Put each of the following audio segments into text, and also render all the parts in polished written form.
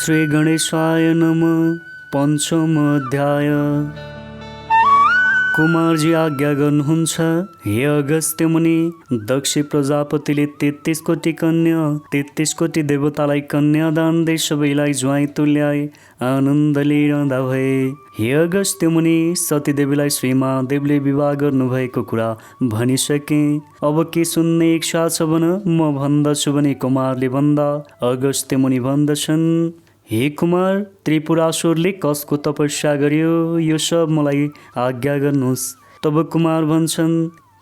श्री गणेशाय नमः। पंचम अध्याय। कुमारजी आज्ञा गर्नुहुन्छ, हे अगस्त्य मुनि, दक्ष प्रजापतिले 33 कोटी कन्या 33 कोटी देवतालाई कन्यादान दे सबैलाई ज्वाइँ तुल्याए आनन्दले रहँदा भए। हे अगस्त्य मुनि, सतीदेवीलाई श्री महादेवले विवाह गर्नुभएको कुरा भनिसके। अब के सुन्ने इच्छा छ भन, म भन्दछु भने कुमारले भन्दा अगस्त्य मुनि भन्दछन्, हे कुमार, त्रिपुरासुरले कसको तपस्या गर्यो, यो सब मलाई आज्ञा गर्नुहोस्। तब कुमार भन्छन्,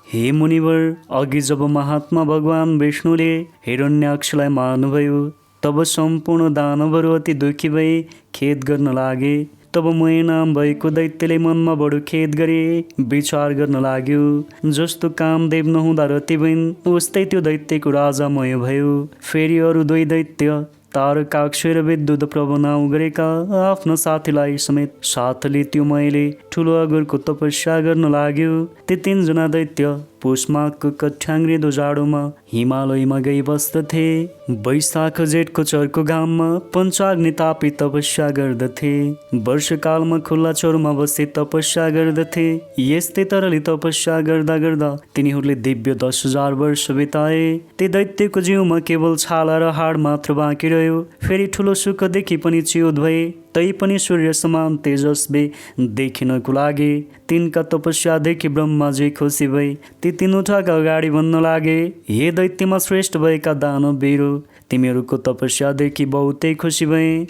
हे मुनिवर, अघि जब महात्मा भगवान विष्णुले हिरण्याक्षलाई मार्नुभयो, तब सम्पूर्ण दानवहरू अति दुखी भई खेद गर्न लागे। तब मै नाम भएको दैत्यले मनमा बडो खेद गरे, विचार गर्न लाग्यो, जस्तो कामदेव नहुँदा रति भइन् उस्तै त्यो दैत्यको राजा मय भयो। फेरि अरू 2 दैत्य तारकाक्ष र विद्युत प्रभ नाउँ गरेका आफ्नो साथीलाई समेत साथले त्यो मयले ठुलो अगरको तपस्या गर्न लाग्यो। ती 3 जना दैत्य पुष्माको कठ्याङ्ग्रिदो जाडोमा हिमालयमा गई बस्दथे। वैशाख जेठको चर्को घाममा पञ्चाग्नि तापी तपस्या गर्दथे। वर्षकालमा खुल्ला चौरमा बसी तपस्या गर्दथे। यस्तै तरले तपस्या गर्दा गर्दा तिनीहरूले दिव्य 10,000 वर्ष बिताए। ती दैत्यको जिउमा केवल छाला र हाड मात्र बाँकी रह्यो। फेरि ठुलो सुखदेखि पनि च्युत भए, तै पनि सूर्य समान तेजस्वी देखिनको लागि। तिनका तपस्यादेखि ब्रह्माजी खुसी भई ती 3वटाका अगाडि भन्न लागे, हे दैत्यमा श्रेष्ठ भएका दानव वीरो, तिमीहरूको तपस्यादेखि बहुतै खुसी भए।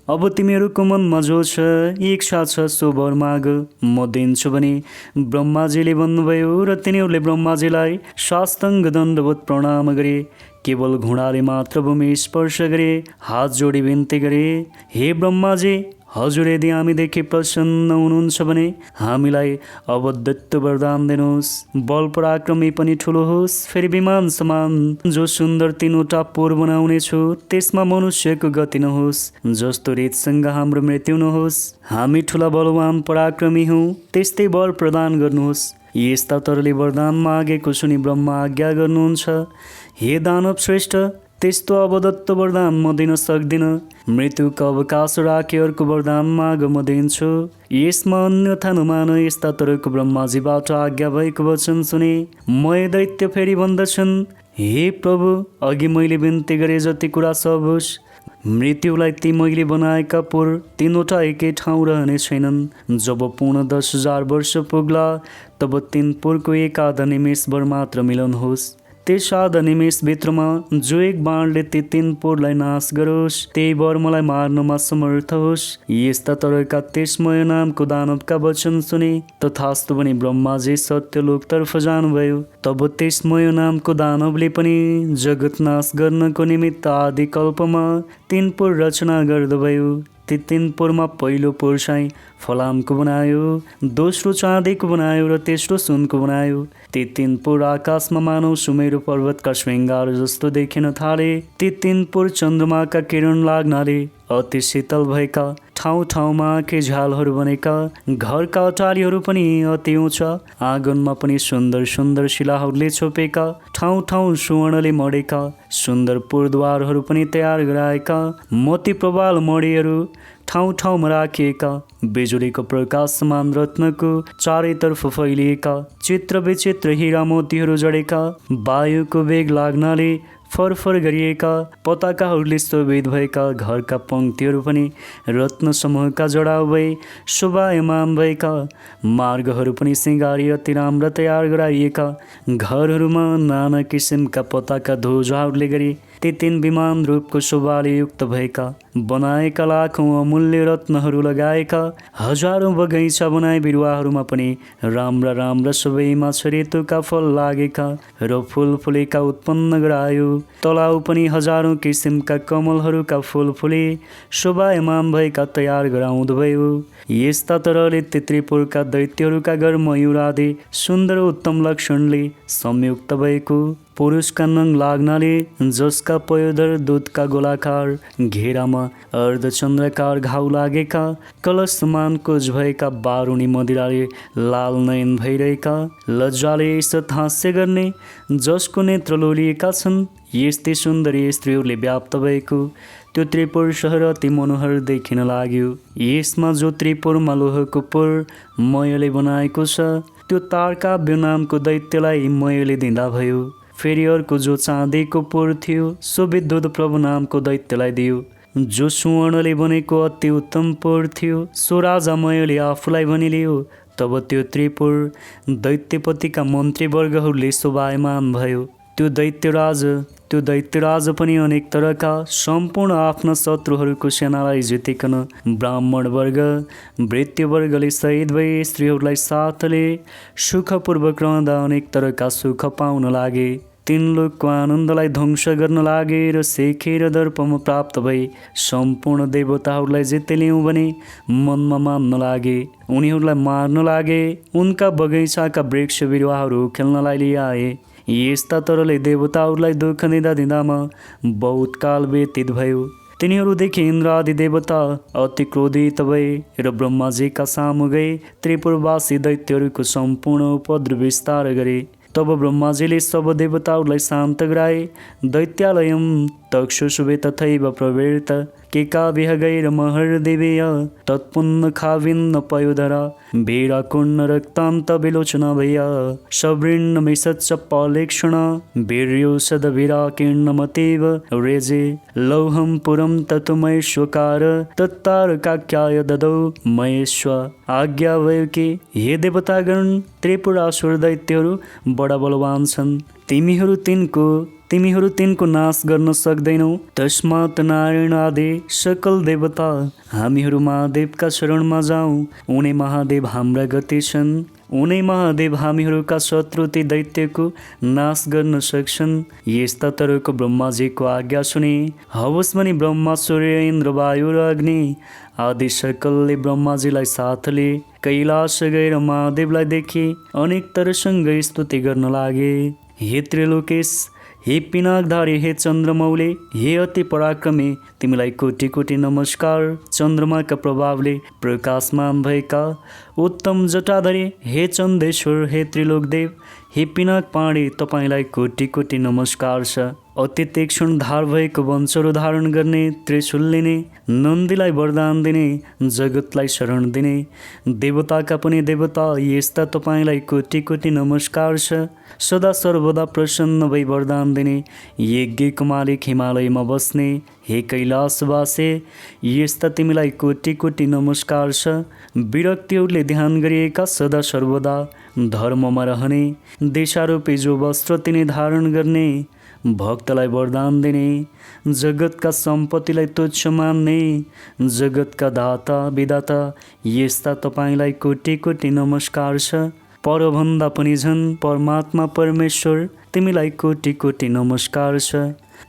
अब तिमीहरूको मनमा जो छ, इच्छा छ, सो वर माग, म दिन्छु भने ब्रह्माजीले भन्नुभयो र तिनीहरूले ब्रह्माजीलाई साष्टाङ्ग दण्डवत प्रणाम गरे। केवल घुँडाले मात्र भूमि स्पर्श गरे, हात जोडी बिन्ती गरे, हे ब्रह्माजी, हजुर यदि हामीदेखि प्रसन्न हुनुहुन्छ भने हामीलाई अवद्वैत वरदान दिनुहोस्। बल पराक्रमी पनि ठुलो होस्, फेरि विमान समान जो सुन्दर 3वटा पोर बनाउने छु, त्यसमा मनुष्यको गति नहोस्, जस्तो रीतसँग हाम्रो मृत्यु नहोस्। हामी ठुला बलवान पराक्रमी हौँ, त्यस्तै वर प्रदान गर्नुहोस्। यस्ता तरले वरदान मागेको सुनि ब्रह्मा आज्ञा गर्नुहुन्छ, हे दानव श्रेष्ठ, त्यस्तो अवदत्त वरदान म दिन सक्दिनँ। मृत्युको अवकाश राखे अर्को वरदान माग, म दिन्छु। यसमा अन्यथा नमान। यस्ता तरको ब्रह्माजीबाट आज्ञा भएको वचन सुने मय दैत्य फेरि भन्दछन्, हे प्रभु, अघि मैले बिन्ती गरे जति कुरा सब होस्। मृत्युलाई ती मैले बनाएका पोर 3वटा एकै ठाउँ रहने छैनन्। जब पूर्ण 10,000 वर्ष पुग्ला, तब 3 पोरको 1 आधा निमेषभर मात्र मिलन होस्। त्यस आधा निमेषभित्रमा जो 1 बाणले ती 3 पोरलाई नाश गरोस्, त्यही वर मलाई मार्नमा समर्थ होस्। यस्ता तरका त्यसमय नामको दानवका वचन सुने तथास्तु भने ब्रह्माजी सत्यलोकतर्फ जानुभयो। तब त्यसमय नामको दानवले पनि जगत नाश गर्नको निमित्त आदि कल्पमा 3 पोर रचना गर्दभयो। ती 3 पोरमा पहिलो पोर चाहिँ फलामको बनायो, दोस्रो चाँदीको बनायो र तेस्रो सुनको बनायो। ती 3 पोर आकाशमा मानव सुमेरु पर्वतका श्रृङ्गार जस्तो देखिन थाले। ती 3 पोर चन्द्रमाका किरण लाग्नाले अति शीतल भएका, ठाउँ ठाउँमा आँखे झ्यालहरू बनेका, घरका अटारीहरू पनि अति उँचा, आँगनमा पनि सुन्दर सुन्दर शिलाहरूले छोपेका, ठाउँ ठाउँ सुवर्णले मडेका सुन्दर पुरद्वारहरू पनि तयार गराएका, मोती प्रवाल मणिहरू ठाउँ ठाउँमा राखिएका, बिजुलीको प्रकाश समान रत्नको चारैतर्फ फैलिएका, चित्र विचित्र हिरा मोतीहरू जडेका, वायुको वेग लाग्नाले फरफर गरिएका पताकाहरूले शोभित भएका, घरका पङ्क्तिहरू पनि रत्न समूहका जडाउ भई शोभायमान भएका, मार्गहरू पनि सिँगारी अति राम्रा तयार गराइएका, घरहरूमा नाना किसिमका पताका ध्वजाहरूले गरी ती 3 विमान रूपको शोभाले युक्त भएका, बनाएका लाखौँ अमूल्य रत्नहरू लगाएका, हजारौँ बगैँचा बनाए बिरुवाहरूमा पनि राम्रा राम्रा सबैमा ऋतुका फल लागेका र फुल फुलेका उत्पन्न गरायो। तलाउ पनि हजारौँ किसिमका कमलहरूका फुल फुले शोभायमान भएका तयार गराउँदभयो। यस्ता तरले ती त्रिपुरका दैत्यहरूका घर मयूर आदि सुन्दर उत्तम लक्षणले संयुक्त भएको पुरुषका नङ लाग्नाले जसका पयोधर दुधका गोलाकार घेरामा अर्धचन्द्रकार घाउ लागेका कलश समानको भएका बारुणी मदिराले लाल नयन भइरहेका लज्जाले ईषत हास्य गर्ने जसको नेत्र लोलिएका छन् यस्तै सुन्दरी स्त्रीहरूले व्याप्त भएको त्यो त्रिपुर सहर अति मनोहर देखिन लाग्यो। यसमा जो त्रिपुरमा लोहको पुर मयले बनाएको छ त्यो तारकाव्य नामको दैत्यलाई मयले दिँदा भयो। फेरि अर्को जो चाँदीको पुर थियो सो विद्युत प्रभु नामको दैत्यलाई दियो। जो सुवर्णले बनेको अति उत्तम पुर थियो सो राजा मयले आफूलाई भनिलियो। तब त्यो त्रिपुर दैत्यपतिका मन्त्रीवर्गहरूले शोभायमान भयो। त्यो दैत्यराज पनि अनेक तरका सम्पूर्ण आफ्ना शत्रुहरूको सेनालाई जितिकन ब्राह्मण वर्ग वृत्यवर्गले शहीद भए स्त्रीहरूलाई साथले सुखपूर्वक रहँदा अनेक तरका सुख पाउन लागे। तीन लोकको आनन्दलाई ध्वंस गर्न लागे र शेखेर दर्पमा प्राप्त भई सम्पूर्ण देवताहरूलाई जितेलियौँ भने मनमा मान्न लागे। उनीहरूलाई मार्न लागे। उनका बगैँचाका वृक्ष बिरुवाहरू खेल्नलाई ल्याए। यस्ता तरले देवताहरूलाई दुःख दिँदामा बहुत काल व्यतीत भयो। तिनीहरूदेखि इन्द्र आदि देवता अति क्रोधित भए र ब्रह्माजीका सामु गए त्रिपुरवासी दैत्यहरूको सम्पूर्ण उपद्रव विस्तार गरे। तब ब्रह्माजीले सब देवताहरूलाई शान्त गराए। दैत्यालयम तक्षुषुभे तथैव प्रवृत्त केकाभिः गैरमहर्देवेय तत्पुन्न खाविन्न पयोधरा वीराकुण्ड रक्तान्त विलोचना भय सवृण्ण मिषच्च पलेक्षण वीर्योषध विराकीर्णमतीव रेजे लौहं पुरं ततुमैश्वकार तत्तारकाख्याय ददौ महेश्व आज्ञा भयो कि हे देवतागण त्रिपुरासुर दैत्यहरू बडा बलवान छन्। तिमीहरू तिनको नाश गर्न सक्दैनौ। तस्मात् नारायण आदि सकल देवता हामीहरू महादेवका शरणमा जाउँ। उनी महादेव हाम्रा गति छन्। उनी महादेव हामीहरूका शत्रु ती दैत्यको नाश गर्न सक्छन्। यस्ता तरको ब्रह्माजीको आज्ञा सुने। हवस् भनी ब्रह्मा सूर्य इन्द्र वायु र अग्नि आदि सकलले ब्रह्माजीलाई साथले कैलाश गएर महादेवलाई देखे अनेक तरसँग स्तुति गर्न लागे। हे त्रिलोकेश, हे पिनाकधारी, हे चन्द्रमौले, हे अति पराक्रमी, तिमीलाई कोटि कोटि नमस्कार। चन्द्रमाका प्रभावले प्रकाशमान भएका उत्तम जटाधरी, हे चन्देश्वर, हे त्रिलोकदेव, हे पिनाक पाणी, तपाईँलाई कोटि कोटि नमस्कार छ। अति तीक्ष्ण धार भएको वंशहरू धारण गर्ने, त्रिशूल लिने, नन्दीलाई वरदान दिने, जगतलाई शरण दिने, देवताका पनि देवता यस्ता तपाईँलाई कोटि कोटि नमस्कार छ। सदा सर्वदा प्रसन्न भई वरदान दिने, यज्ञको मालिक हिमालयमा बस्ने, हे कैलाशवासी, यस्ता तिमीलाई कोटि कोटि नमस्कार छ। विरक्तिहरूले ध्यान गरिएका सदा सर्वदा धर्ममा रहने, दिशारूपी जो वस्त्र तिनी धारण गर्ने, भक्तलाई वरदान दिने, जगतका सम्पत्तिलाई तुच्छ मान्ने, जगतका दाता विधाता यस्ता तपाईँलाई कोटि कोटि नमस्कार छ। परभन्दा पनि झन् परमात्मा परमेश्वर तिमीलाई कोटि कोटि नमस्कार छ।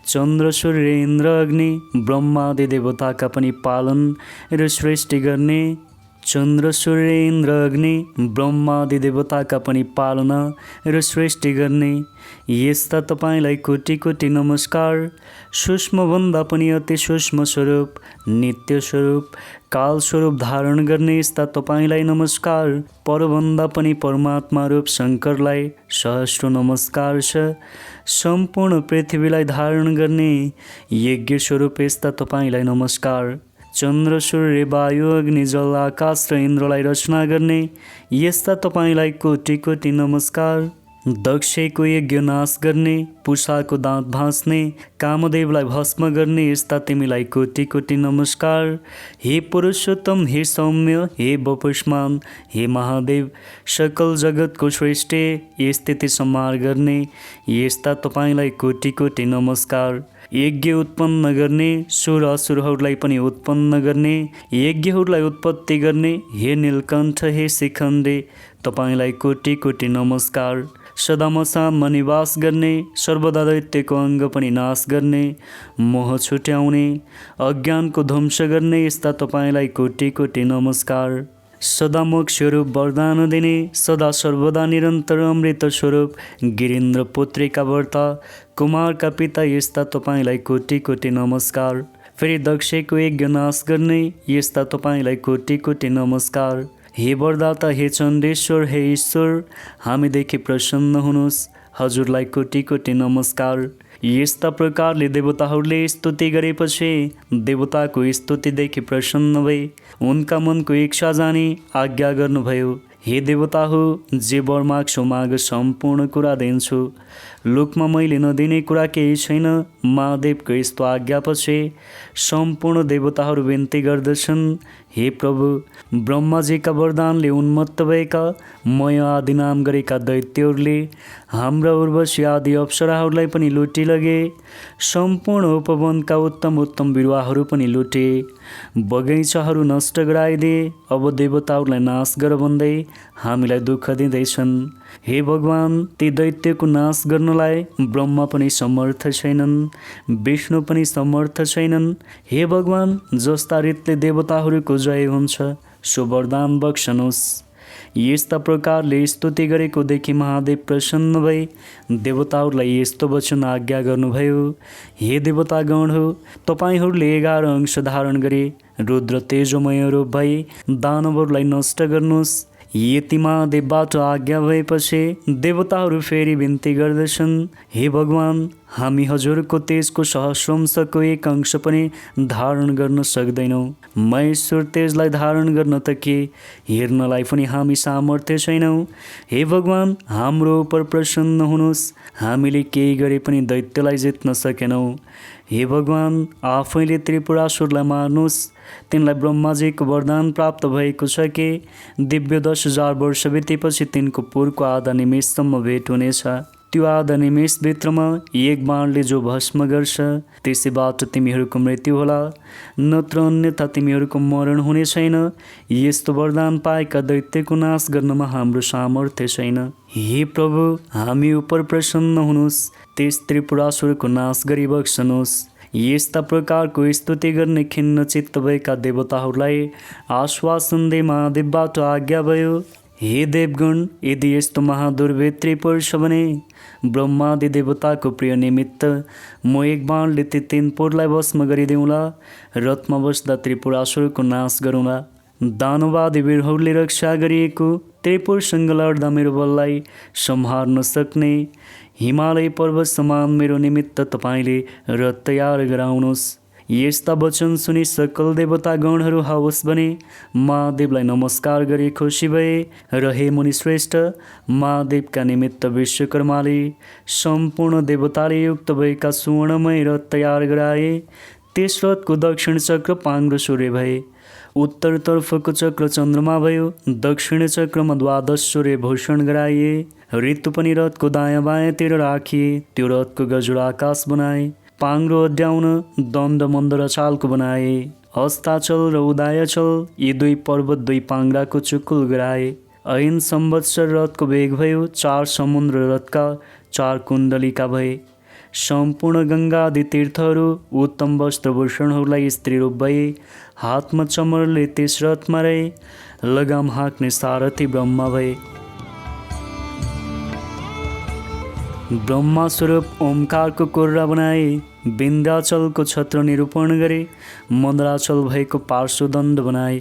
चन्द्र सूर्य इन्द्र अग्नि ब्रह्मादि देवताका पनि पालन र सृष्टि गर्ने, चन्द्र सूर्य इन्द्र अग्नि ब्रह्मादि देवताका पनि पालना र सृष्टि गर्ने, यस्ता तपाईँलाई कोटि कोटि नमस्कार। सूक्ष्मभन्दा पनि अति सूक्ष्म स्वरूप, नित्य स्वरूप, काल स्वरूप धारण गर्ने यस्ता तपाईँलाई नमस्कार। परभन्दा पनि परमात्मा रूप शङ्करलाई सहस्र नमस्कार छ। सम्पूर्ण पृथ्वीलाई धारण गर्ने यज्ञ स्वरूप यस्ता तपाईँलाई नमस्कार। चन्द्र सूर्य वायु अग्नि जल आकाश र इन्द्रलाई रचना गर्ने यस्ता तपाईँलाई कोटि कोटि नमस्कार। दक्षको यज्ञ नाश गर्ने, पुषाको दाँत भाँच्ने, कामदेवलाई भस्म गर्ने यस्ता तिमीलाई कोटि कोटि नमस्कार। हे पुरुषोत्तम, हे सौम्य, हे वपुष्मान, हे महादेव, सकल जगतको सृष्टि स्थिति संहार गर्ने यस्ता तपाईँलाई कोटि कोटि नमस्कार। यज्ञ उत्पन्न गर्ने, सुर असुरहरूलाई पनि उत्पन्न गर्ने, यज्ञहरूलाई उत्पत्ति गर्ने हे नीलकण्ठ, हे शिखण्डे, तपाईँलाई कोटि कोटि नमस्कार। सदा मसानमा निवास गर्ने, सर्वदा दैत्यको अङ्ग पनि नाश गर्ने, मोह छुट्याउने, अज्ञानको ध्वंस गर्ने यस्ता तपाईँलाई कोटि कोटि नमस्कार। सदा मोक्ष स्वरूप वरदान दिने, सदा सर्वदा निरन्तर अमृत स्वरूप गिरीन्द्र पुत्रीका व्रत कुमारका पिता यस्ता तपाईँलाई कोटि कोटि नमस्कार। फेरि दक्षको यज्ञ नाश गर्ने यस्ता तपाईँलाई कोटि कोटि नमस्कार। हे वरदाता, हे चण्डेश्वर, हे ईश्वर, हामीदेखि प्रसन्न हुनुहोस्। हजुरलाई कोटि कोटि नमस्कार। यस्ता प्रकारले देवताहरूले स्तुति गरेपछि देवताको स्तुतिदेखि प्रसन्न भई उनका मनको इच्छा जानी आज्ञा गर्नुभयो। हे देवता हो, जे वर माग्छौ माग, सम्पूर्ण कुरा दिन्छु। लोकमा मैले नदिने कुरा केही छैन। महादेवको यस्तो आज्ञापछि सम्पूर्ण देवताहरू बिन्ती गर्दछन्, हे प्रभु, ब्रह्माजीका वरदानले उन्मत्त भएका मय आदि नाम गरेका दैत्यहरूले हाम्रा उर्वशी आदि अप्सराहरूलाई पनि लुटिलगे। सम्पूर्ण उपवनका उत्तम उत्तम बिरुवाहरू पनि लुटे, बगैँचाहरू नष्ट गराइदिए। अब देवताहरूलाई नाश गर भन्दै हामीलाई दुःख दिँदैछन्। हे भगवान, ती दैत्यको नाश गर्नलाई ब्रह्मा पनि समर्थ छैनन्, विष्णु पनि समर्थ छैनन्। हे भगवान, जस्ता रीतले देवताहरूको जय हुन्छ सो वरदान बक्सनुहोस्। यस्ता प्रकारले स्तुति गरेको देखि महादेव प्रसन्न भई देवताहरूलाई यस्तो वचन आज्ञा गर्नुभयो। हे देवतागण हो, तपाईँहरूले 11 अंश धारण गरी रुद्र तेजोमय रूप भई दानवहरूलाई नष्ट गर्नुहोस्। यति महादेवबाट आज्ञा भएपछि देवताहरू फेरि बिन्ती गर्दछन्, हे भगवान, हामी हजुरको तेजको सहस्रांशको 1 अंश पनि धारण गर्न सक्दैनौँ। महेश्वर तेजलाई धारण गर्न त के, हेर्नलाई पनि हामी सामर्थ्य छैनौँ। हे भगवान, हाम्रो उपर प्रसन्न हुनुहोस्। हामीले केही गरे पनि दैत्यलाई जित्न सकेनौँ। हे भगवान, आफैले त्रिपुरासुरलाई मार्नुहोस्। तिनलाई ब्रह्माजीको वरदान प्राप्त भएको छ कि दिव्य 10,000 वर्ष बितेपछि तिनको पुरको आधा निमेषसम्म भेट हुनेछ। त्यो आधा निमेषभित्रमा 1 बाणले जो भस्म गर्छ त्यसैबाट तिमीहरूको मृत्यु होला, नत्र अन्यथा तिमीहरूको मरण हुने छैन। यस्तो वरदान पाएका दैत्यको नाश गर्नमा हाम्रो सामर्थ्य छैन। हे प्रभु, हामी उपर प्रसन्न हुनुहोस्। त्यस त्रिपुरासुरको नाश गरी बक्सनुहोस्। यस्ता प्रकारको स्तुति गर्ने खिन्न चित्त भएका देवताहरूलाई आश्वासन दे महादेवबाट आज्ञा भयो। हे देवगण, यदि यस्तो महादुर्भित्री पर्छ भने ब्रह्मादि देवताको प्रिय निमित्त म 1 बाणले ती 3 पुरलाई भस्म गरिदेऊला। रथमा बस्दा त्रिपुरासुरको नाश गरौँला। दानवादी वीरहरूले रक्षा गरिएको त्रिपुरसँग लड्दा मेरो बललाई सम्हार्न सक्ने हिमालय पर्वत समान मेरो निमित्त तपाईँले रथ तयार गराउनुहोस्। यस्ता वचन सुनि सकल देवतागणहरू हवस भने महादेवलाई नमस्कार गरी खुसी भए र हे मुनिश्रेष्ठ, महादेवका निमित्त विश्वकर्माले सम्पूर्ण देवताले युक्त भएका सुवर्णमय रथ तयार गराए। त्यस रथको दक्षिण चक्र पाङ्ग्रो सूर्य भए, उत्तरतर्फको चक्र चन्द्रमा भयो, दक्षिण चक्रमा 12 सूर्य भूषण गराइए। ऋतु पनि रथको दायाँ बायाँतिर राखिए। त्यो रथको गजुर आकाश बनाए, पाङ्ग्रो अड्याउन दण्ड मन्द र चालको बनाए। अस्ताचल र उदायचल यी 2 पर्वत 2 पाङ्ग्राको चुकुल गराए। ऐन संवत्सर रथको वेग भयो। 4 समुद्र रथका 4 कुण्डलिका भए। सम्पूर्ण गङ्गा आदि तीर्थहरू उत्तम वस्त्रभूषणहरूलाई स्त्री रूप भए। हातमा चमरले त्यस रथमा रहे। लगाम हाँक्ने सारथी ब्रह्मा भए। ब्रह्मा स्वरूप ओमकारको कोर्रा बनाए। विन्ध्याचलको छत्र निरूपण गरे। मन्द्राचल भएको पार्श्वदण्ड बनाए।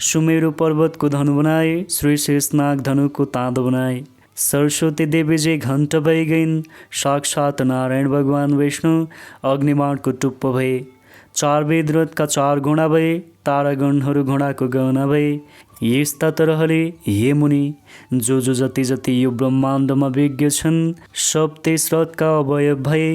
सुमेरु पर्वतको धनु बनाए। श्री शेषनाग धनुको ताँदो बनाए। सरस्वती देवी जे घण्ट भई गइन्। साक्षात नारायण भगवान विष्णु अग्निबाणको टुप्प भए। 4 वेद रथका 4 घोडा भए। तारागणहरू घोडाको गहना भए। यस्ता तरहले हे मुनि, जो जति जति यो ब्रह्माण्डमा विज्ञ छन् सब त्यस रथका अवयव भए।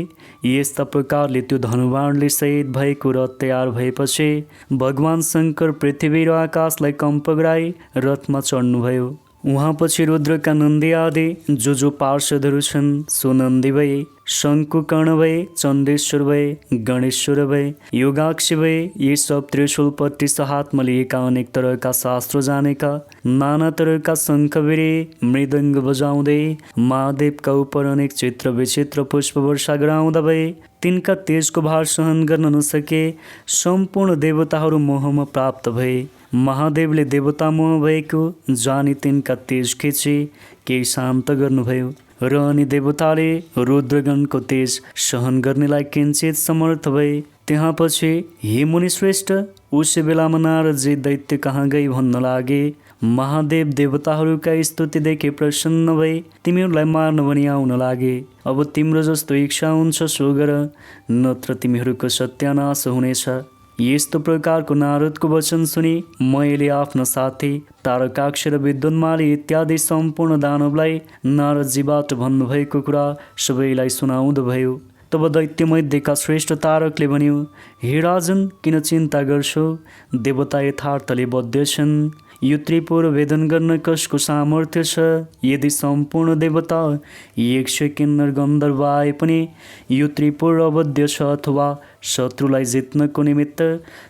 यस्ता प्रकारले त्यो धनुबाणले सहित भएको रथ तयार भएपछि भगवान शङ्कर पृथ्वी र आकाशलाई कम्प गराई रथमा चढ्नुभयो। उहाँ पछि रुद्रका नन्दी आदि जो पार्षदहरू छन् सो नन्दी भए, शङ्कुकर्ण भए, चण्डेश्वर भए, गणेश्वर भए, योगाक्षी भए। यी सब त्रिशूलपट्टि हातमा लिएका अनेक तरहका शास्त्र जानेका, नाना तरहका शङ्ख बिरे मृदङ्ग बजाउँदै महादेवका उपर अनेक चित्र विचित्र पुष्प वर्षा गराउँदा भए। तिनका तेजको भार सहन गर्न नसके सम्पूर्ण देवताहरू मोहमा प्राप्त भए। महादेवले देवता मोह भएको जानी तिनका तेज खिची केही शान्त गर्नुभयो र अनि देवताले रुद्रगणको तेज सहन गर्नेलाई किञ्चित समर्थ भए। त्यहाँ पछि हे मुनि श्रेष्ठ, उसै बेलामा नारदजी दैत्य कहाँ गई भन्न लागे। महादेव देवताहरूका स्तुति देखे प्रसन्न भए तिमीहरूलाई मार्न भनी आउन लागे। अब तिम्रो जस्तो इच्छा हुन्छ सो गर, नत्र तिमीहरूको सत्यानाश हुनेछ। यस्तो प्रकारको नारदको वचन सुनि मैले आफ्ना साथी तारकाक्ष र विद्युन्माली इत्यादि सम्पूर्ण दानवलाई नारदजीबाट भन्नुभएको कुरा सबैलाई सुनाउँदो भयो। तब दैत्यमध्येका श्रेष्ठ तारकले भन्यो, हे राजन, किन चिन्ता गर्छौ? देवता यथार्थले बद्ध छन्। यो त्रिपुर भेदन गर्न कसको सामर्थ्य छ? यदि सम्पूर्ण देवता यक्ष किन्नर गन्धर्व आए पनि यो त्रिपुर अवध्य छ, अथवा शत्रुलाई जित्नको निमित्त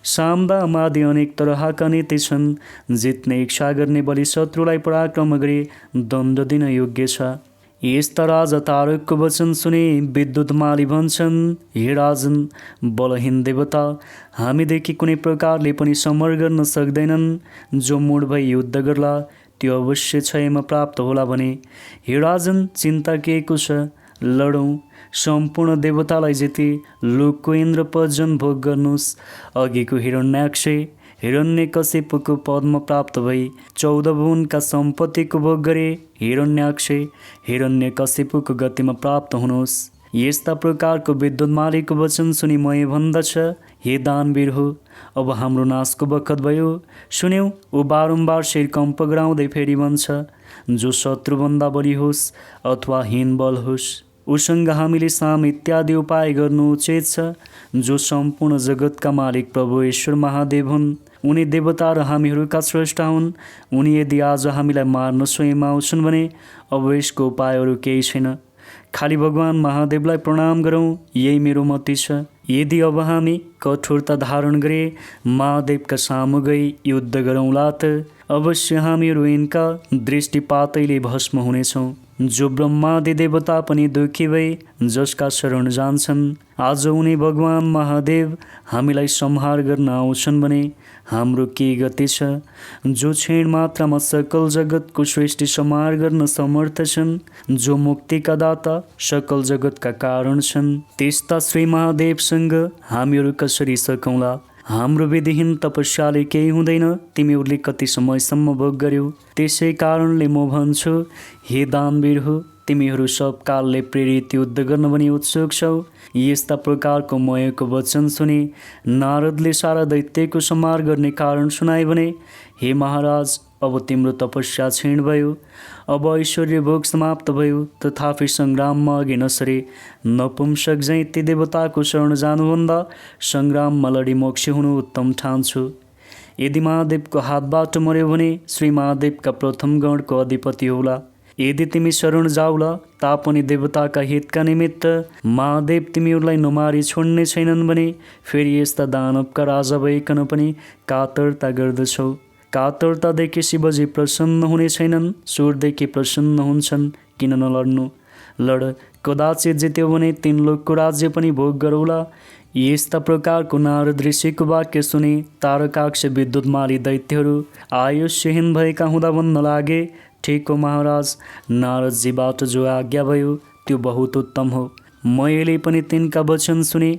सामदाम आदि अनेक तरहका नीति छन्। जित्ने इच्छा गर्ने बलि शत्रुलाई पराक्रम गरी दण्ड दिन योग्य छ। यस्ता राजा तारकको वचन सुनि विद्युन्माली भन्छन्, हे राजन, बलहीन देवता हामीदेखि कुनै प्रकारले पनि समर गर्न सक्दैनन्। जो मूढ भई युद्ध गर्ला त्यो अवश्य क्षयमा प्राप्त होला भने हे राजन, चिन्ता केको छ? लडौँ, सम्पूर्ण देवतालाई जिती लोकको इन्द्र पदजन भोग गर्नुहोस्। अघिको हिरण्याक्ष हिरण्यकशिपुको पदमा प्राप्त भई 14 भुवनका सम्पत्तिको भोग गरे हिरण्याक्ष हिरण्यकशिपुको गतिमा प्राप्त हुनुहोस्। यस्ता प्रकारको विद्युन्मालीको वचन सुनि मय भन्दछ, हे दानवीर हो, अब हाम्रो नाशको बखत भयो। सुन्यौ, ऊ बारम्बार शिर कम्प गराउँदै फेरि भन्छ, जो शत्रुभन्दा बढी होस् अथवा हीन बल होस् उसँग हामीले साम इत्यादि उपाय गर्नु उचित छ। जो सम्पूर्ण जगतका मालिक प्रभु ईश्वर महादेव हुन्, उनी देवता र हामीहरूका स्रष्टा हुन्। उनी यदि आज हामीलाई मार्न स्वयं आउँछन् भने अब यसको उपायहरू केही छैन। खाली भगवान महादेवलाई प्रणाम गरौँ, यही मेरो मति छ। यदि अब हामी कठोरता धारण गरे महादेवका सामु गई युद्ध गरौँला त अवश्य हामीहरू यिनका दृष्टिपातैले भस्म हुनेछौँ। जो ब्रह्मादि देवता पनि दुखी भई जसका शरण जान्छन्, आज उनी भगवान महादेव हामीलाई संहार गर्न आउँछन् भने हाम्रो के गति छ? जो क्षण मात्रामा सकल जगतको सृष्टि संहार गर्न समर्थ छन्, जो मुक्तिका दाता सकल जगतका कारण छन्, त्यस्ता श्री महादेवसँग हामीहरू कसरी सकौँला? हाम्रो विधिहीन तपस्याले केही हुँदैन। तिमीहरूले कति समयसम्म भोग गर्यौ, त्यसै कारणले म भन्छु, हे दानवीर हो, तिमीहरू सब कालले प्रेरित युद्ध गर्न पनि उत्सुक छौ। यस्ता प्रकारको मयको वचन सुनि नारदले सारा दैत्यको संहार गर्ने कारण सुनाए भने, हे महाराज, अब तिम्रो तपस्या क्षीण भयो, अब ऐश्वर्य भोग समाप्त भयो। तथापि सङ्ग्राममा अघि नसरी नपुंसक झैँ ती देवताको शरण जानुभन्दा सङ्ग्राममा लडी मोक्ष हुनु उत्तम ठान्छु। यदि महादेवको हातबाट मर्यो भने श्री महादेवका प्रथम गणको अधिपति होला। यदि तिमी शरण जाउला तापनि देवताका हितका निमित्त महादेव तिमीहरूलाई नमारी छोड्ने छैनन् भने फेरि यस्ता दानवका राजा भइकन पनि कातरता गर्दछौ। कातरतादेखि शिवजी प्रसन्न हुने छैनन्, सुरदेखि प्रसन्न हुन्छन्। किन नलड्नु? लड, कदाचित जित्यो भने 3 लोकको राज्य पनि भोग गरौला। यस्ता प्रकारको नारद ऋषिको वाक्य सुनि तारकाक्ष विद्युन्माली दैत्यहरू आयुष्यहीन भएका हुँदा भन्न लागे, ठिक हो महाराज, नारदजीबाट जो आज्ञा भयो त्यो बहुत उत्तम हो। मैले पनि तिनका वचन सुने।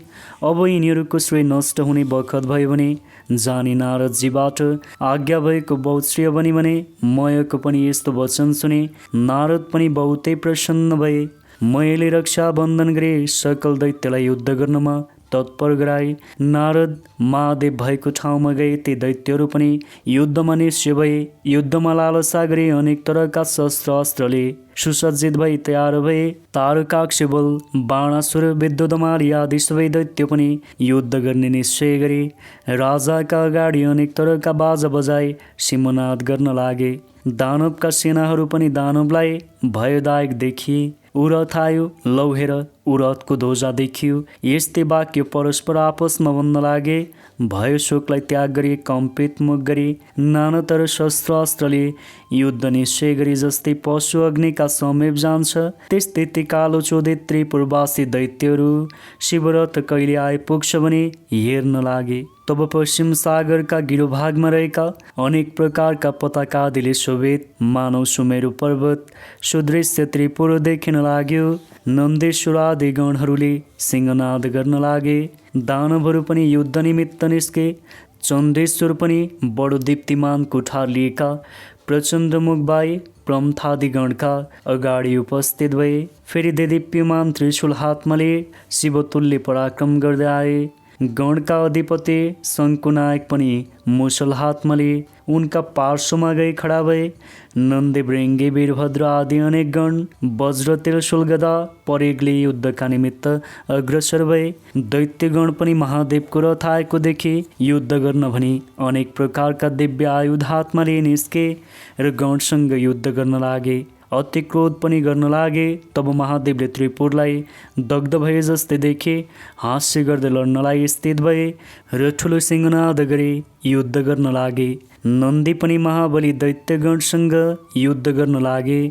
अब यिनीहरूको श्रेय नष्ट हुने बखत भयो भने जानी नारदजीबाट आज्ञा भएको बहुत श्रेय बनी भने मयको पनि यस्तो वचन सुने नारद पनि बहुतै प्रसन्न भए। मैले रक्षा बन्धन गरे सकल दैत्यलाई युद्ध गर्नमा तत्पर गराए। नारद महादेव भएको ठाउँमा गए ती दैत्यहरू पनि युद्धमा निश्चय भए। युद्धमा लालसा गरे अनेक तरहका शस्त्र अस्त्रले सुसज्जित भई तयार भए। तारकाक्ष बल बाणासुर विद्युन्माली आदि सबै दैत्य पनि युद्ध गर्ने निश्चय गरे। राजाका अगाडि अनेक तरहका बाजा बजाए सिंहनाद गर्न लागे। दानवका सेनाहरू पनि दानवलाई भयदायक देखिए। ऊ रथ आयो, लौ हेर ऊ रथको ध्वजा देखियो। यस्तै वाक्य परस्पर आपसमा भन्न लागे। भयो शोकलाई त्याग गरी कम्पित मुख गरी नानातर शस्त्र अस्त्रले युद्ध निश्चय गरी। जस्तै पशु अग्निका समीप जान्छ, त्यस्तै ती कालो चोदे त्रिपुरवासी दैत्यहरू शिवरथ कहिले आइपुग्छ भने हेर्न लागे। तब पश्चिम सागरका गिरोभागमा रहेका अनेक प्रकारका पताकादिले शोभित मानव सुमेरु पर्वत सुदृश्य त्रिपुर देखिन लाग्यो। नन्देश्वर आदि गणहरूले सिंहनाद गर्न लागे। दानवहरू पनि युद्ध निमित्त निस्के। चण्डेश्वर पनि बडो दीप्तिमान कुठार लिएका प्रचण्ड मुखबाई प्रमथादिगणका अगाडि उपस्थित भए। फेरि देदीप्यमान त्रिशूल हातमा लिए शिवतुल्य पराक्रम गर्दै आए। गणका अधिपति शङ्कुनायक पनि मुसल हातमा लिए उनका पार्श्वमा गई खडा भए। नन्दे भृङ्गे वीरभद्र आदि अनेक गण वज्र त्रिशूल गदा परेगले युद्धका निमित्त अग्रसर भए। दैत्यगण पनि महादेवको रथ आएको देखि युद्ध गर्न भनी अनेक प्रकारका दिव्य आयुध हातमा लिए निस्के र गणसँग युद्ध गर्न लागे। अति क्रोध पनि गर्न लागे। तब महादेवले त्रिपुरलाई दग्ध भए जस्तै देखे हास्य गर्दै लड्नलाई स्थित भए र ठुलो सिंहनाद गरी युद्ध गर्न लागे। नन्दी पनि महाबली दैत्यगणसँग युद्ध गर्न लागे।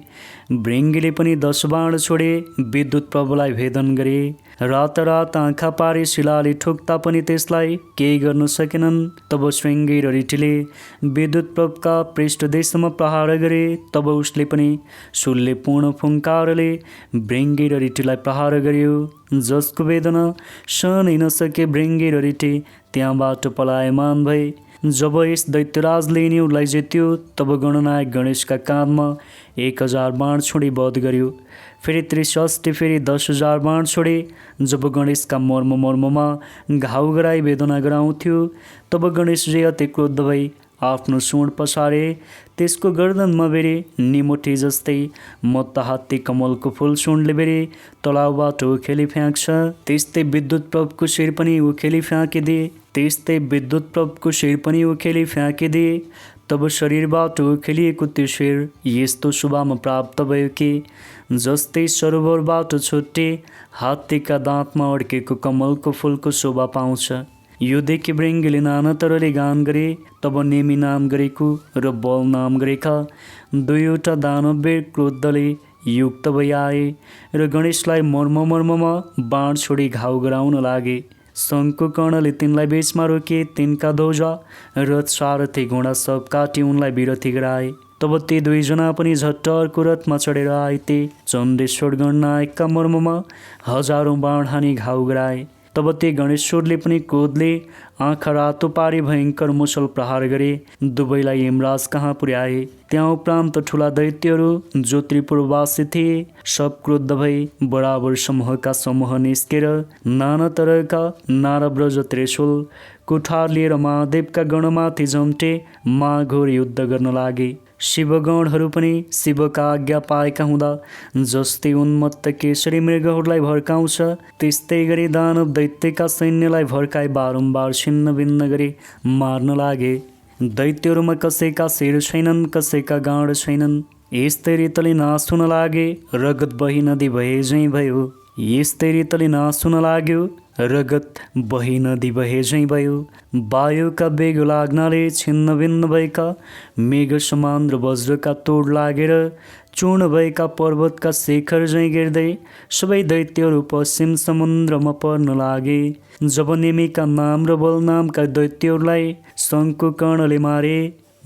भृङ्गीले पनि 10 बाण छोडे विद्युत प्रभलाई भेदन गरे। रातारात आँखा पारे शिलाले ठोक्दा पनि त्यसलाई केही गर्न सकेनन्। तब श्रृङ्गी र रिटीले विद्युत प्रभका पृष्ठदेशमा प्रहार गरे। तब उसले पनि शूल्यपूर्ण फुङ्कारले भृङ्गी र रिटीलाई प्रहार गर्यो, जसको वेदना सहनै नसके भृङ्गी र रिटी त्यहाँबाट पलायमान भए। जब यस दैत्यराजले यिनीहरूलाई जित्यो तब गणनायक गणेशका काँधमा 1000 बाण छोडी वध गर्यो। फेरि त्रिषष्ठी फेरि 10,000 बाण छोडे। जब गणेशका मर्ममा घाउ गराई वेदना गराउँथ्यो तब गणेशजी अति क्रोध भई आफ्नो सुँड पसारे। त्यसको गर्दनमा बेरे निमुठी जस्तै मत्ता हात्ती कमलको फुल सुँडले बेरे तलाउबाट उखेली फ्याँक्छ, त्यस्तै विद्युत प्रभको शिर पनि उखेली फ्याँकिदिए। तब शरीरबाट उखेलिएको त्यो शिर यस्तो शोभामा प्राप्त भयो कि जस्तै सरोवरबाट छुट्टे हात्तीका दाँतमा अड्केको कमलको फुलको शोभा पाउँछ। यो देखि भृङ्गीले नाना तरले गान गरे। तब नेमी नाम गरेको र बल नाम गरेका दुईवटा दानवीर क्रोधले युक्त भई आए र गणेशलाई मर्ममा बाण छोडी घाउ गराउन लागे। शङ्कुकर्णले तिनलाई बीचमा रोके। तिनका ध्वजा रथ सारथी घोडा सब काटी उनलाई विरथी गराए। तब ती दुईजना पनि झट्ट अर्को रथमा चढेर आइते चण्डेश्वर गणनायकका मर्ममा 1000औं बाण हानी घाउ गराए। तब ते गणेश्वरले पनि क्रोधले आँखा रातो पारी भयङ्कर मुसल प्रहार गरे। दुवैलाई यमराज कहाँ पुर्याए। त्यहाँ उपरान्त ठुला दैत्यहरू जो त्रिपुरवासी थिए सब क्रोध भई बराबर समूहका समूह निस्केर नाना तरका नारब्रज त्रिशूल कुठार लिएर महादेवका गणमाथि जम्टे महाघोर युद्ध गर्न लागे। शिवगणहरू पनि शिवका आज्ञा पाएका हुँदा जस्तै उन्मत्त केसरी मृगहरूलाई भड्काउँछ त्यस्तै गरी दानव दैत्यका सैन्यलाई भड्काई बारम्बार छिन्न भिन्न गरी मार्न लागे। दैत्यहरूमा कसैका शिर छैनन्, कसैका गाँड छैनन्। यस्तै रीतले नाश हुन लागे। रगत बही नदी भए झैँ भयो। रगत बही नदी बहे झैँ भयो। वायुका वेग लाग्नाले छिन्न भिन्न भएका मेघ समान र वज्रका तोड लागेर चूर्ण भएका पर्वतका शिखर झैँ गिर्दै सबै दैत्यहरू पश्चिम समुद्रमा पर्न लागे। जब नेमीका नाम र बल नामका दैत्यहरूलाई शङ्कुकर्णले मारे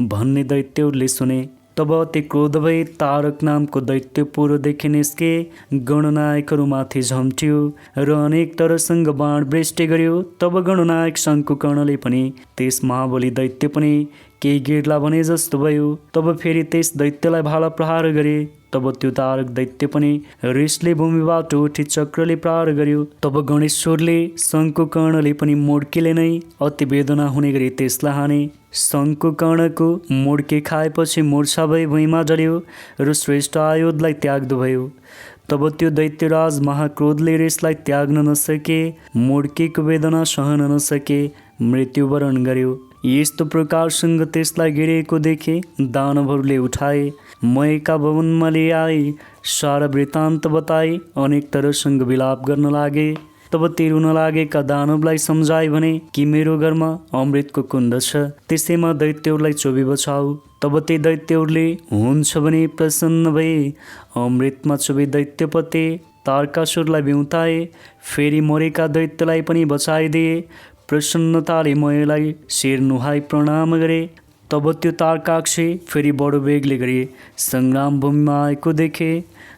भन्ने दैत्यहरूले सुने तब अति क्रोध भई तारक नामको दैत्य पुरदेखि निस्के गणनायकहरूमाथि झम्ट्यो र अनेक तरसँग बाण वृष्टि गर्यो। तब गणनायक शङ्कुकर्णले पनि त्यस महाबली दैत्य पनि केही गिर्ला भने जस्तो भयो। तब फेरि त्यस दैत्यलाई भाला प्रहार गरे। तब त्यो तारक दैत्य पनि रिसले भूमिबाट उठी चक्रले प्रहार गर्यो। तब गणेश्वरले शङ्कुकर्णले पनि मोड्कीले नै अति वेदना हुने गरी त्यसलाई हाने। शङ्कुकर्णको मोड्के खाएपछि मूर्छा भई भुइँमा डल्यो र श्रेष्ठ आयुधलाई त्याग्दो भयो। तब त्यो दैत्यराज महाक्रोधले रिसलाई त्याग्न नसके, मोड्केको वेदना सहन नसके मृत्युवरण गर्यो। यस्तो प्रकारसँग त्यसलाई गिरेको देखे दानवहरूले उठाए मयका भवनमा ल्याए, सारा वृत्तान्त बताए, अनेक तरसँग विलाप गर्न लागे। तब ती रुन लागेका दानवलाई सम्झाए भने कि मेरो घरमा अमृतको कुण्ड छ, त्यसैमा दैत्यहरूलाई चोबी बचाऊ। तब ती दैत्यहरूले हुन्छ भने प्रसन्न भए, अमृतमा चोबी दैत्यपते तारकासुरलाई बिउताए। फेरि मरेका दैत्यलाई पनि बचाइदिए। प्रसन्नताले मयलाई शिर नुहाई प्रणाम गरे। तब त्यो तारकाक्षी फेरि बडो बेगले गरी सङ्ग्राम भूमिमा आएको देखे।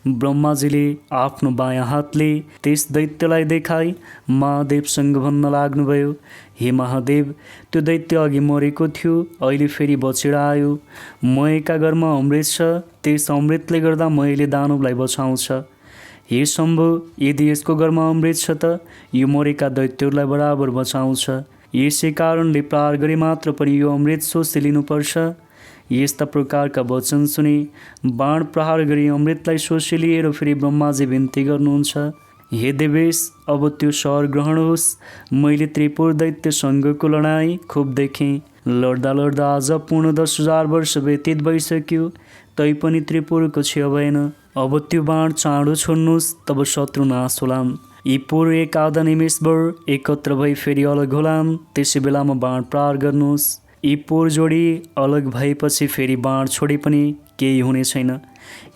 ब्रह्माजीले आफ्नो बायाँ हातले त्यस दैत्यलाई देखाई महादेवसँग भन्न लाग्नुभयो, हे महादेव, त्यो दैत्य अघि मरेको थियो, अहिले फेरि बचेर आयो। मयका घरमा अमृत छ, त्यस अमृतले गर्दा मयले दानवलाई बचाउँछ। हे शम्भु, यदि यसको घरमा अमृत छ त यो मरेका दैत्यहरूलाई बराबर बचाउँछ। यसै कारणले प्रहार गरे मात्र पनि यो अमृत सोची लिनुपर्छ। यस्ता प्रकारका वचन सुने बाण प्रहार गरी अमृतलाई सोची लिएर फेरि ब्रह्माजी बिन्ती गर्नुहुन्छ, हे देवेश, अब त्यो सहर ग्रहण होस्। मैले त्रिपुर दैत्यसँगको लडाईँ खुब देखेँ। लड्दा लड्दा आज पूर्ण 10,000 वर्ष व्यतीत भइसक्यो, तैपनि त्रिपुरको क्षय भएन। अब त्यो बाण चाँडो छोड्नुहोस्, तब शत्रु नाश होलान्। यी पुर एक आधा निमेषभर एकत्र भई फेरि अलग होलान्, त्यसै बेलामा बाण प्रहार गर्नुहोस्। यी पुर जोडी अलग भएपछि फेरि बाण छोडे पनि केही हुने छैन।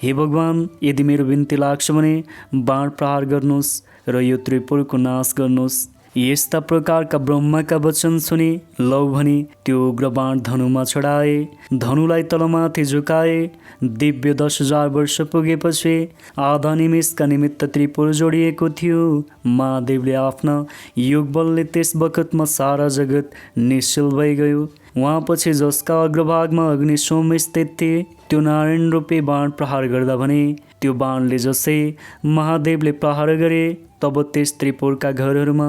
हे भगवान्, यदि मेरो बिन्ती लाग्छ भने बाण प्रहार गर्नुहोस् र यो त्रिपुरको नाश गर्नुहोस्। यस्ता प्रकारका ब्रह्माका वचन सुने लौ भनी त्यो उग्र बाण धनुमा चढाए। धनुलाई तलमाथि झुकाए। दिव्य 10,000 वर्ष पुगेपछि आधा निमेषका निमित्त त्रिपुर जोडिएको थियो। महादेवले आफ्ना योग बलले त्यस बखतमा सारा जगत निश्चल भइगयो। उहाँपछि जसका अग्रभागमा अग्नि सोम स्थित थिए, त्यो नारायण रूपी बाण प्रहार गर्दा भने त्यो बाणले जसै महादेवले प्रहार गरे, तब त्यस त्रिपुरका घरहरूमा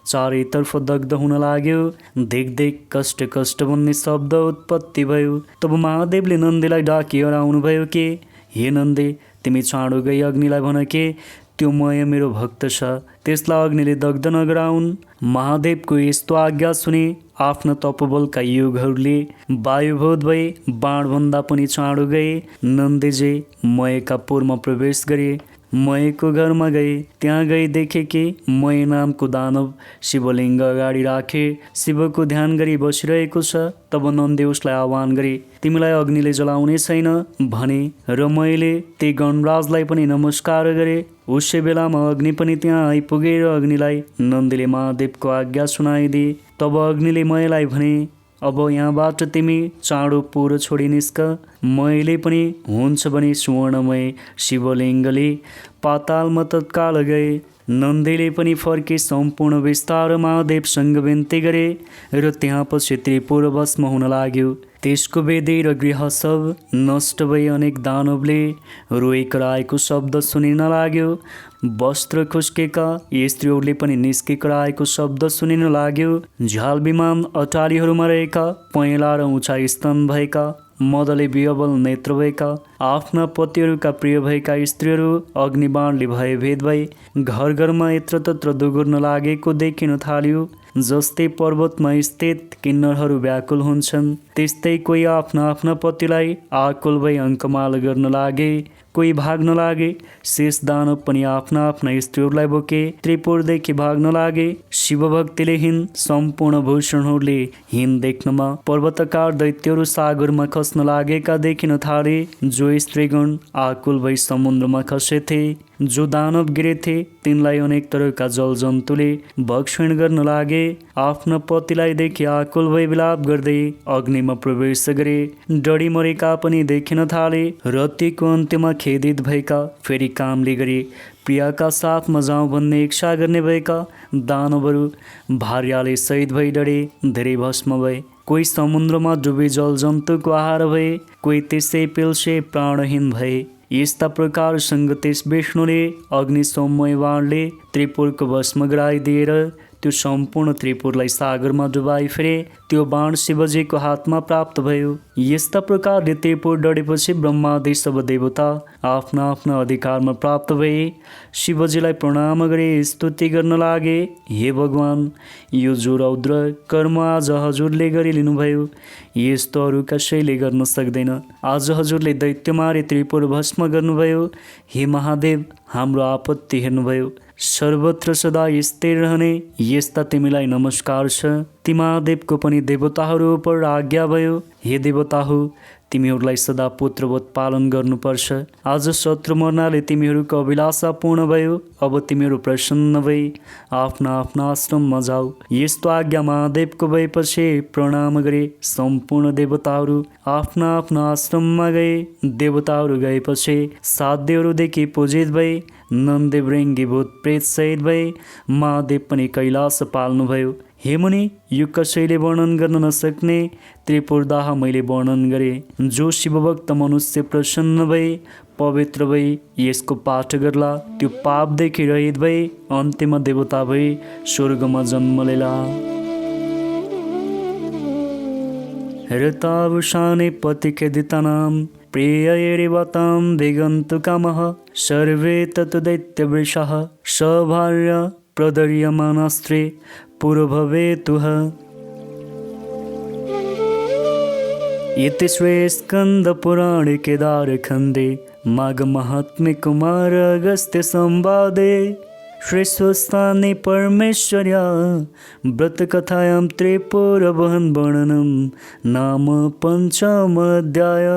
चारैतर्फ दग्ध हुन लाग्यो। देख देख कष्ट कष्ट भन्ने शब्द उत्पत्ति भयो। तब महादेवले नन्दीलाई डाकी हराउनु भयो कि, हे नन्दी, तिमी चाँडो गई अग्निलाई भन कि त्यो मय मेरो भक्त छ, त्यसलाई अग्निले दग्ध नगराउन्। महादेवको यस्तो आज्ञा सुने आफ्ना तपोबलका युगहरूले वायुभूत भई बाणभन्दा पनि चाँडो गए। नन्दीजी मयका पुरमा प्रवेश गरे। मयको घरमा गए। त्यहाँ गई देखे कि मय नामको दानव शिवलिङ्ग अगाडि राखे शिवको ध्यान गरी बसिरहेको छ। तब नन्दले उसलाई आह्वान गरे, तिमीलाई अग्निले जलाउने छैन भने, र मैले ती गणराजलाई पनि नमस्कार गरे। उसै बेलामा अग्नि पनि त्यहाँ आइपुगेर अग्निलाई नन्दीले महादेवको आज्ञा सुनाइदिए। तब अग्निले मयलाई भने, अब यहाँबाट तिमी चाँडो पुर छोडी निस्क। मैले पनि हुन्छ भने सुवर्णमय शिवलिङ्गले पातालमा तत्काल गए। नन्दीले पनि फर्के सम्पूर्ण विस्तार महादेवसँग बिन्ती गरे र त्यहाँ पछि त्रिपुर भस्म हुन लाग्यो। त्यसको वेदी र गृह सब नष्ट भई अनेक दानवले रोइ कराएको शब्द सुनिन लाग्यो। वस्त्र खुस्केका स्त्रीहरूले पनि निस्के कराएको शब्द सुनिन लाग्यो। झ्याल विमान अटारीहरूमा रहेका पहेँला र उचाइ स्तन भएका मदले विहवल नेत्र भएका आफ्ना पतिहरूका प्रिय भएका स्त्रीहरू अग्निबाणले भयभेद भई घर घरमा यत्रतत्र दुगुर्न लागेको देखिन थाल्यो। जस्तै पर्वतमा स्थित किन्नरहरू व्याकुल हुन्छन्, त्यस्तै कोही आफ्ना आफ्ना पतिलाई आकुल भई अङ्कमाल गर्न लागे, कोही भाग्न लागे। शेष दानव पनि आफ्ना आफ्ना स्त्रीहरूलाई बोके त्रिपुरदेखि भाग्न लागे। शिवभक्तिले हिन सम्पूर्ण भूषणहरूले हिन देख्नमा पर्वतकार दैत्यहरू सागरमा खस्न लागेका देखिन थाले। जो स्त्रीगण आकुल भई समुद्रमा खसेथे, जो दानव गिरेथे, तिनलाई अनेक तरका जलजन्तुले भक्षण गर्न लागे। आफ्ना पतिलाई देखि आकुल भई विलाप गर्दै अग्निमा प्रवेश गरे। डढी मरेका पनि देखिन थाले। रतिको अन्त्यमा खेदित भएका फेरि कामले गरे प्रियाका साथमा जाउँ भन्ने इच्छा गर्ने भएका दानवहरू भार्याले सहित भई डढे, धेरै भस्म भए। कोही समुद्रमा डुबी जलजन्तुको आहार भए, कोही त्यसै पिल्से प्राणहीन भए। यस्ता प्रकारसँग त्यस विष्णुले अग्नि सौम्य बाणले त्रिपुरको भस्म गराइदिएर त्यो सम्पूर्ण त्रिपुरलाई सागरमा डुबाई फेरे। त्यो बाण शिवजीको हातमा प्राप्त भयो। यस्ता प्रकारले त्रिपुर डढेपछि ब्रह्मादि सब देवता आफ्ना आफ्ना अधिकारमा प्राप्त भए। शिवजीलाई प्रणाम गरे स्तुति गर्न लागे, हे भगवान, यो जो रौद्र कर्म आज हजुरले गरिलिनुभयो, यस्तो अरू कसैले गर्न सक्दैन। आज हजुरले दैत्य मारे त्रिपुर भस्म गर्नुभयो। हे महादेव, हाम्रो आपत्ति हेर्नुभयो। सर्वत्र सदा स्थिर रहने यस्ता तिमीलाई नमस्कार छ। ती महादेवको पनि देवताहरू उपर आज्ञा भयो। हे देवता हो, तिमीहरूलाई सदा पुत्रवत पालन गर्नुपर्छ। आज शत्रु मर्नाले तिमीहरूको अभिलाषा पूर्ण भयो। अब तिमीहरू प्रसन्न भई आफ्ना आफ्ना आश्रममा जाऊ। यस्तो आज्ञा महादेवको भएपछि प्रणाम गरे सम्पूर्ण देवताहरू आफ्ना आफ्ना आश्रममा गए। देवताहरू गएपछि साध्यहरूदेखि पूजित भए। नन्देव रेङ्गी भूत प्रेत सहित भए। महादेव पनि कैलाश पाल्नुभयो। हे मुनि, यो कसैले वर्णन गर्न नसक्ने त्रिपुरदाह मैले वर्णन गरेँ। जो शिवभक्त मनुष्य प्रसन्न भए, पवित्र भई यसको पाठ गर्ला, त्यो पापदेखि रहित भई अन्त्यमा देवता भई स्वर्गमा जन्म लेला। ऋतावसाने पतिखेदितानां प्रियैरेवतां दिगन्तु कामः सर्वे तत् दैत्यवृषः सभार्य प्रदर्यमानास्त्रे पुरोभवेतुः। इति श्री स्कन्दपुराणे केदारखण्डे माघमाहात्म्ये कुमार अगस्त्य संवादे श्रीस्वस्थाने परमेश्वर्या व्रतकथायां त्रिपुरवहन वर्णनं नाम 5म् अध्याय।